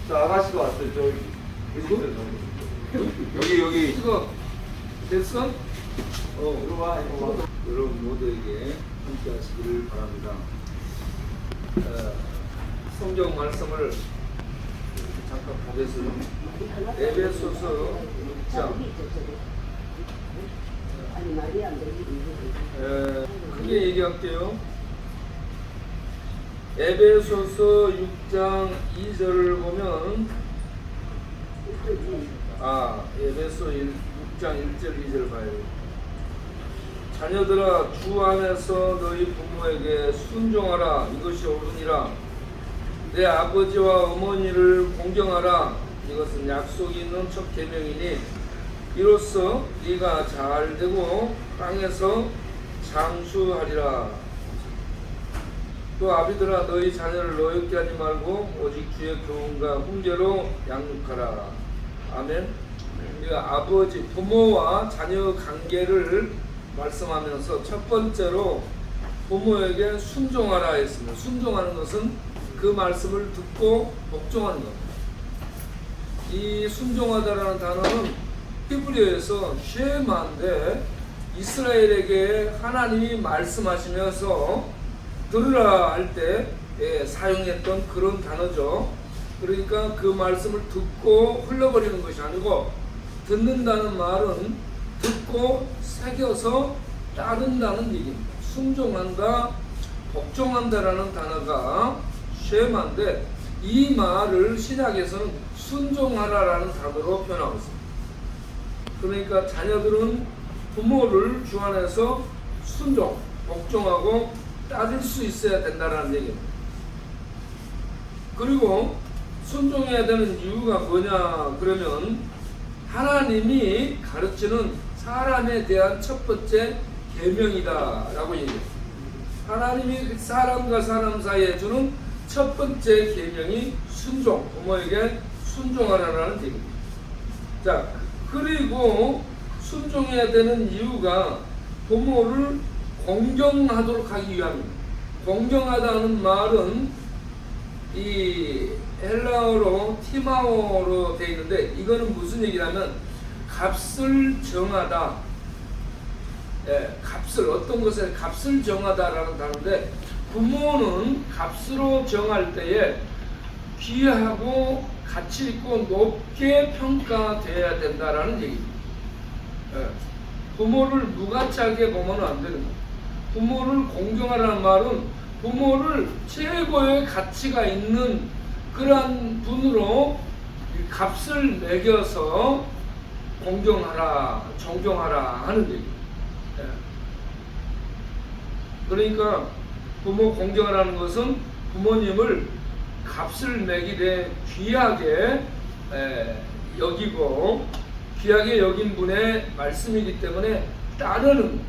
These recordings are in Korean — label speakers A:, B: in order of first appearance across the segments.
A: 저 아가씨가 왔어요. 저기. 여기.
B: 이거 됐어?
A: 들어와.
B: 여러분 모두에게 함께 하시기를 바랍니다. 성경 말씀을 잠깐 보겠습니다. 에베소서 6장 크게 얘기할게요. 에베소서 6장 2절을 보면 에베소 6장 1절 2절 봐요. 자녀들아 주 안에서 너희 부모에게 순종하라. 이것이 옳으니라. 내 아버지와 어머니를 공경하라. 이것은 약속이 있는 첫 계명이니 이로써 네가 잘되고 땅에서 장수하리라. 또 아비들아 너희 자녀를 노엽게 하지 말고 오직 주의 교훈과 훈계로 양육하라. 아멘. 아버지 부모와 자녀 관계를 말씀하면서 첫 번째로 부모에게 순종하라 했습니다. 순종하는 것은 그 말씀을 듣고 복종하는 겁니다. 이 순종하다라는 단어는 히브리어에서 쉐마인데 이스라엘에게 하나님이 말씀하시면서 들으라 할 때 사용했던 그런 단어죠. 그러니까 그 말씀을 듣고 흘러버리는 것이 아니고 듣는다는 말은 듣고 새겨서 따른다는 얘기입니다. 순종한다, 복종한다라는 단어가 쉐마인데 이 말을 신약에서는 순종하라라는 단어로 표현하고 있습니다. 그러니까 자녀들은 부모를 주 안에서 순종, 복종하고 따를 수 있어야 된다는 얘기입니다. 그리고 순종해야 되는 이유가 뭐냐 그러면 하나님이 가르치는 사람에 대한 첫 번째 계명이다 라고 얘기해요. 하나님이 사람과 사람 사이에 주는 첫 번째 계명이 순종, 부모에게 순종하라는 얘기입니다. 자, 그리고 순종해야 되는 이유가 부모를 공경하도록 하기 위함입니다. 공경하다는 말은 이 헬라어로 티마오로 되어 있는데 이거는 무슨 얘기냐면 값을 정하다. 값을 어떤 것에 값을 정하다라는 단어인데 부모는 값으로 정할 때에 귀하고 가치 있고 높게 평가되어야 된다라는 얘기입니다. 부모를 무가치하게 보면 안 되는 거예요. 부모를 공경하라는 말은 부모를 최고의 가치가 있는 그러한 분으로 값을 매겨서 공경하라, 존경하라 하는 얘기입니다. 그러니까 부모 공경하라는 것은 부모님을 값을 매기되 귀하게 여기고 귀하게 여긴 분의 말씀이기 때문에 따르는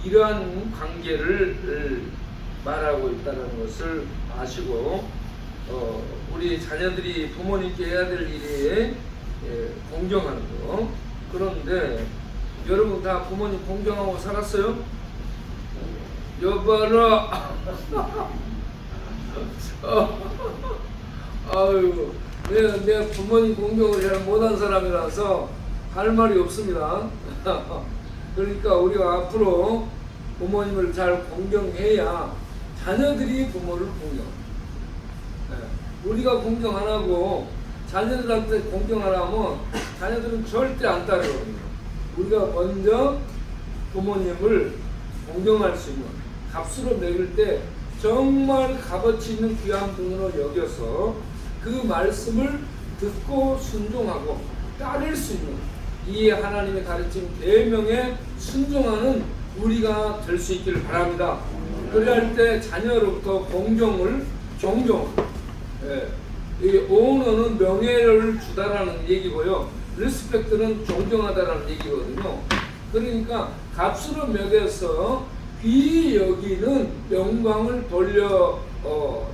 B: 이러한 관계를 말하고 있다는 것을 아시고 우리 자녀들이 부모님께 해야 될 일이 공경하는 거. 그런데 여러분 다 부모님 공경하고 살았어요? 여봐라. 아유, 내가 부모님 공경을 잘 못한 사람이라서 할 말이 없습니다. 그러니까 우리가 앞으로 부모님을 잘 공경해야 자녀들이 부모를 공경합니다. 우리가 공경 안 하고 자녀들한테 공경 안 하면 자녀들은 절대 안 따르거든요. 우리가 먼저 부모님을 공경할 수 있는 값으로 매길 때 정말 값어치 있는 귀한 분으로 여겨서 그 말씀을 듣고 순종하고 따를 수 있는 이 하나님의 가르침 계명에 순종하는 우리가 될 수 있기를 바랍니다. 그럴 때 자녀로부터 공경을 존경, 이 오너는 명예를 주다라는 얘기고요. 리스펙트는 존경하다라는 얘기거든요. 그러니까 값으로 매겨서 귀히 여기는 영광을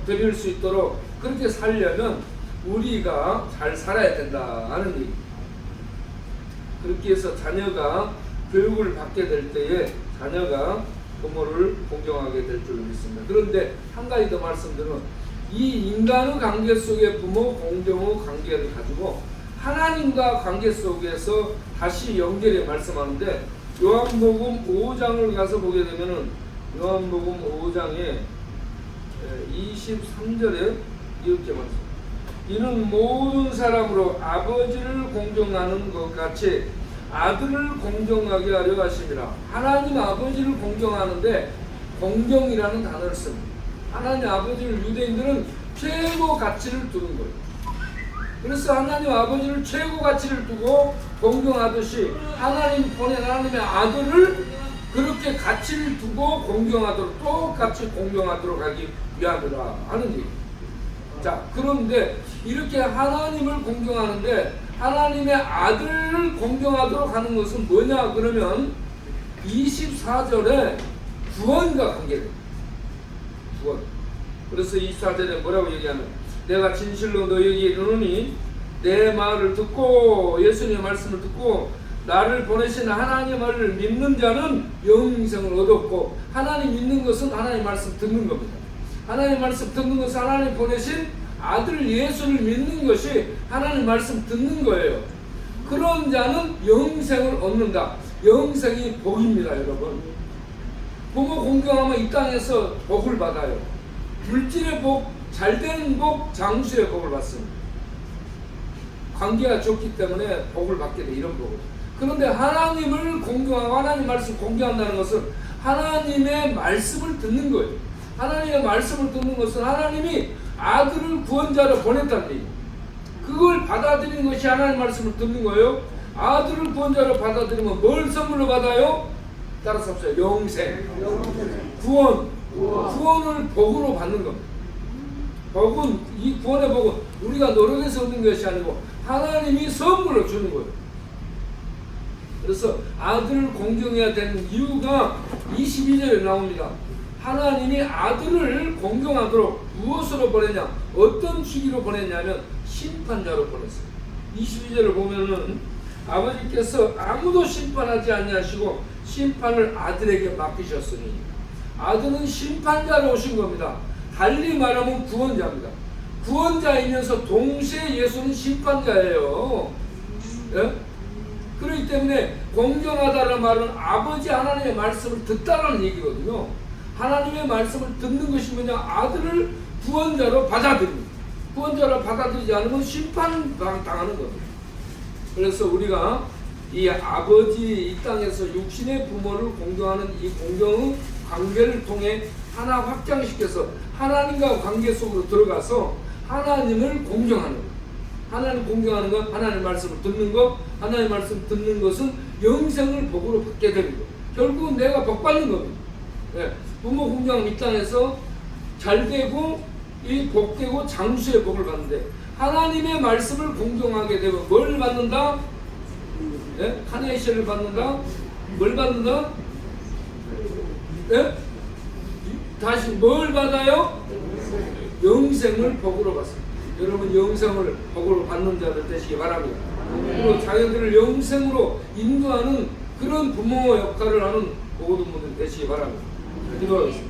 B: 드릴 수 있도록 그렇게 살려면 우리가 잘 살아야 된다는 얘기. 그렇게 해서 자녀가 교육을 받게 될 때에 자녀가 부모를 공경하게 될 줄 믿습니다. 그런데 한 가지 더 말씀드리면
C: 이 인간의 관계 속에 부모 공경의 관계를 가지고 하나님과 관계 속에서 다시 연결해 말씀하는데, 요한복음 5장을 가서 보게 되면은 요한복음 5장에 23절에 이렇게 말씀. 이는 모든 사람으로 아버지를 공경하는 것 같이 아들을 공경하게 하려 하심이라. 하나님 아버지를 공경하는데 공경이라는 단어를 씁니다. 하나님 아버지를 유대인들은 최고 가치를 두는 거예요. 그래서 하나님 아버지를 최고 가치를 두고 공경하듯이 하나님 보낸 하나님의 아들을 그렇게 가치를 두고 공경하도록, 똑같이 공경하도록 하기 위함이라 하는 얘기. 자, 그런데 이렇게 하나님을 공경하는데 하나님의 아들을 공경하도록 하는 것은 뭐냐 그러면 24절에 구원과 관계돼요. 구원. 그래서 24절에 뭐라고 얘기하면, 내가 진실로 너희에게 이르노니 내 말을 듣고 예수님의 말씀을 듣고 나를 보내신 하나님을 믿는 자는 영생을 얻었고, 하나님 믿는 것은 하나님 말씀 듣는 겁니다. 하나님 말씀 듣는 것은 하나님 보내신 아들 예수를 믿는 것이 하나님 말씀 듣는 거예요. 그런 자는 영생을 얻는다. 영생이 복입니다, 여러분. 부모 공경하면 이 땅에서 복을 받아요. 물질의 복, 잘되는 복, 장수의 복을 받습니다. 관계가 좋기 때문에 복을 받게 돼, 이런 복을. 그런데 하나님을 공경하고 하나님 말씀 공경한다는 것은 하나님의 말씀을 듣는 거예요. 하나님의 말씀을 듣는 것은 하나님이 아들을 구원자로 보냈다는 얘기. 그걸 받아들이는 것이 하나님 말씀을 듣는 거예요. 아들을 구원자로 받아들이면 뭘 선물로 받아요? 따라서 합시다. 영생, 구원, 구원을 복으로 받는 겁니다. 복은, 이 구원의 복은 우리가 노력해서 얻는 것이 아니고 하나님이 선물로 주는 거예요. 그래서 아들을 공경해야 되는 이유가 22절에 나옵니다. 하나님이 아들을 공경하도록 무엇으로 보냈냐? 어떤 시기로 보냈냐면 심판자로 보냈어요. 22절을 보면은 아버지께서 아무도 심판하지 아니하시고 심판을 아들에게 맡기셨으니, 아들은 심판자로 오신 겁니다. 달리 말하면 구원자입니다. 구원자이면서 동시에 예수는 심판자예요. 예? 그렇기 때문에 공경하다는 말은 아버지 하나님의 말씀을 듣다라는 얘기거든요. 하나님의 말씀을 듣는 것이 뭐냐? 아들을 구원자로 받아들입니다. 구원자로 받아들이지 않으면 심판당하는 겁니다. 그래서 우리가 이 아버지, 이 땅에서 육신의 부모를 공경하는 이 공경의 관계를 통해 하나 확장시켜서 하나님과 관계 속으로 들어가서 하나님을 공경하는 것. 하나님 공경하는 것, 하나님 말씀을 듣는 것, 하나님 말씀 듣는 것은 영생을 복으로 받게 되는 것. 결국은 내가 복 받는 겁니다. 네. 부모 공경하면 이 땅에서 잘되고 이 복되고 장수의 복을 받는데, 하나님의 말씀을 공경하게 되면 뭘 받는다? 네? 카네이션을 받는다? 뭘 받는다? 네? 다시 뭘 받아요? 영생을 복으로 받습니다. 여러분, 영생을 복으로 받는 자들 되시기 바랍니다. 그리고 자녀들을 영생으로 인도하는 그런 부모 역할을 하는 모든 분들 되시기 바랍니다. 기도하겠습니다.